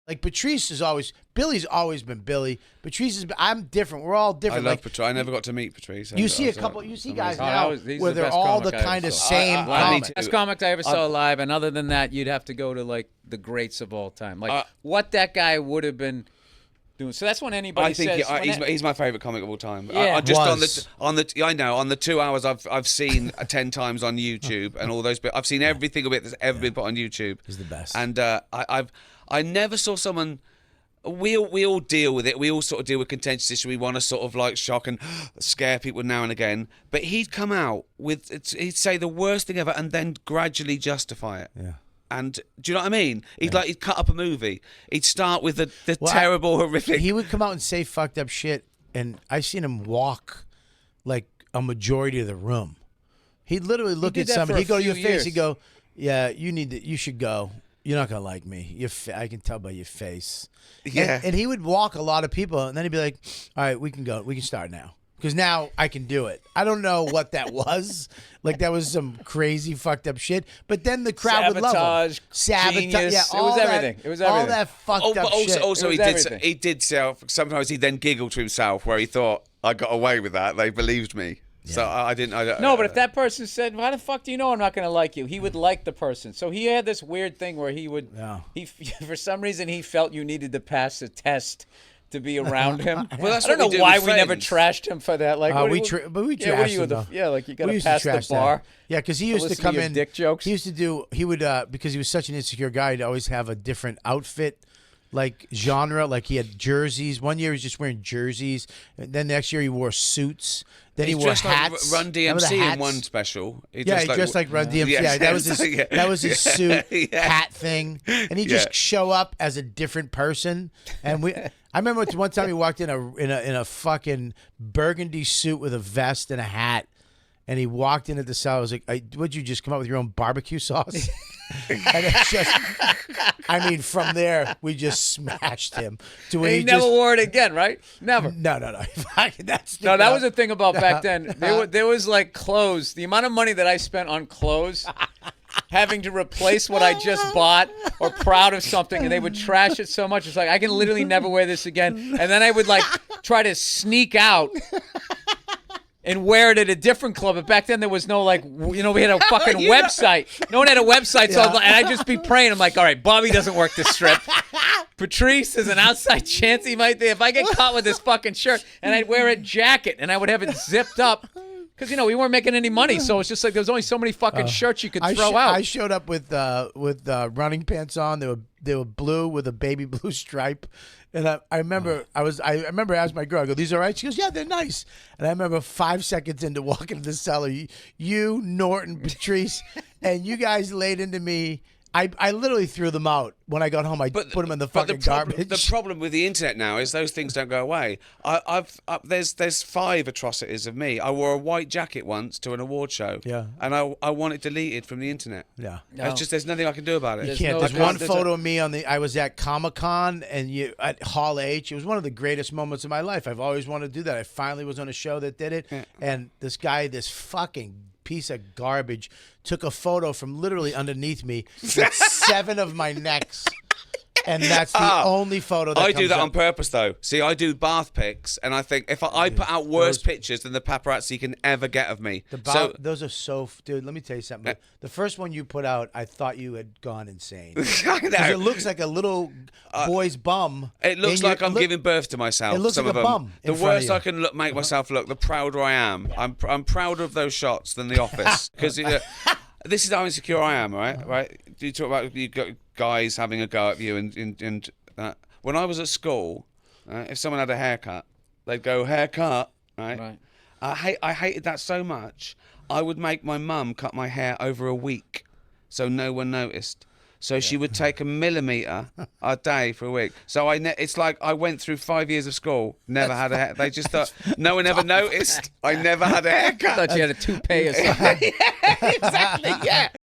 Like Patrice is always Billy's always been Billy. Patrice is. I'm different. We're all different. I love Patrice. I never got to meet Patrice. You see a couple. You see guys now he's where the they're best all the comic I kind ever of saw. same comic. Best comic I ever saw live, and other than that, you'd have to go to like the greats of all time, like what that guy would have been doing. So that's when anybody says. He's my favorite comic of all time. Yeah. On the 2 hours I've seen 10 times on YouTube and all those bits. I've seen everything of it that's ever been put on YouTube. He's the best. And I never saw someone. We all deal with it. We all sort of deal with contentious issues. We want to sort of like shock and scare people now and again. But he'd come out with, he'd say the worst thing ever and then gradually justify it. Yeah. And do you know what I mean? He'd cut up a movie. He'd start with the terrible, horrific. He would come out and say fucked up shit, and I've seen him walk like a majority of the room. He'd literally look at somebody. He'd go to your face. He'd go, "Yeah, you should go. You're not gonna like me. I can tell by your face." Yeah. And he would walk a lot of people, and then he'd be like, "All right, we can go. We can start now." Because now I can do it. I don't know what that was. Like, that was some crazy fucked up shit. But then the crowd would love him. Sabotage, Yeah, it was everything. It was everything. All that fucked up shit. Also, he did sometimes he then giggled to himself where he thought, I got away with that. They believed me. Yeah. So I didn't. No, but if that person said, "Why the fuck do you know I'm not going to like you?" He would like the person. So he had this weird thing where he would. Yeah. For some reason, he felt you needed to pass a test to be around him. Well, that's I don't know why we never trashed him for that. Like, but we trashed him. Yeah, like you got to pass the bar. Yeah, because he used to come in. Dick jokes. He used to do. He would because he was such an insecure guy. He'd always have a different outfit. Like genre, like he had jerseys. One year he was just wearing jerseys. And then next year he wore suits. Then he wore hats. Like Run DMC in one special. He dressed like Run DMC. Yeah, that was his suit hat thing. And he just show up as a different person. And I remember one time he walked in a fucking burgundy suit with a vest and a hat. And he walked in at the cell. I was like, would you just come up with your own barbecue sauce? And it's just, I mean, from there, we just smashed him. To when he never wore it again, right? Never. No. That was the thing about back then. There was like clothes. The amount of money that I spent on clothes, having to replace what I just bought or proud of something, and they would trash it so much. It's like, I can literally never wear this again. And then I would like try to sneak out and wear it at a different club. But back then there was no we had a fucking website. No one had a website, so and I'd just be praying. I'm like, all right, Bobby doesn't work the strip. Patrice, there's an outside chance he might be. If I get caught with this fucking shirt, and I'd wear a jacket, and I would have it zipped up. Because, we weren't making any money, so it's just like there was only so many fucking shirts you could throw out. I showed up with running pants on. They were blue with a baby blue stripe. And I remember I asked my girl, I go, "These all right?" She goes, "Yeah, they're nice." And I remember 5 seconds into walking to the cellar, you, Norton, Patrice, and you guys laid into me. I literally threw them out when I got home. I put them in the fucking garbage. The problem with the internet now is those things don't go away. There's 5 atrocities of me. I wore a white jacket once to an award show. Yeah. And I want it deleted from the internet. Yeah. There's nothing I can do about it. You can't. There's one photo of me I was at Comic-Con and at Hall H. It was one of the greatest moments of my life. I've always wanted to do that. I finally was on a show that did it. Yeah. And this fucking piece of garbage took a photo from literally underneath me with 7 of my necks. And that's the only photo that I do that up. on purpose, though. See, I do bath pics, and I think if I put out worse pictures than the paparazzi can ever get of me. Those are so... Dude, let me tell you something. The first one you put out, I thought you had gone insane. I know. It looks like a little boy's bum. It looks like I'm giving birth to myself. It looks like a bum. The worse I can make myself look, the prouder I am. Yeah. I'm prouder of those shots than The Office. Because this is how insecure I am, right? You talk about you got guys having a go at you, and when I was at school, if someone had a haircut, they'd go haircut, right? I hated that so much. I would make my mum cut my hair over a week, so no one noticed. So she would take 1 millimeter a day for a week. So it's like I went through 5 years of school, never had a hair. They just thought no one ever noticed. I never had a haircut. I thought you had a toupee or something. Yeah, exactly. Yeah,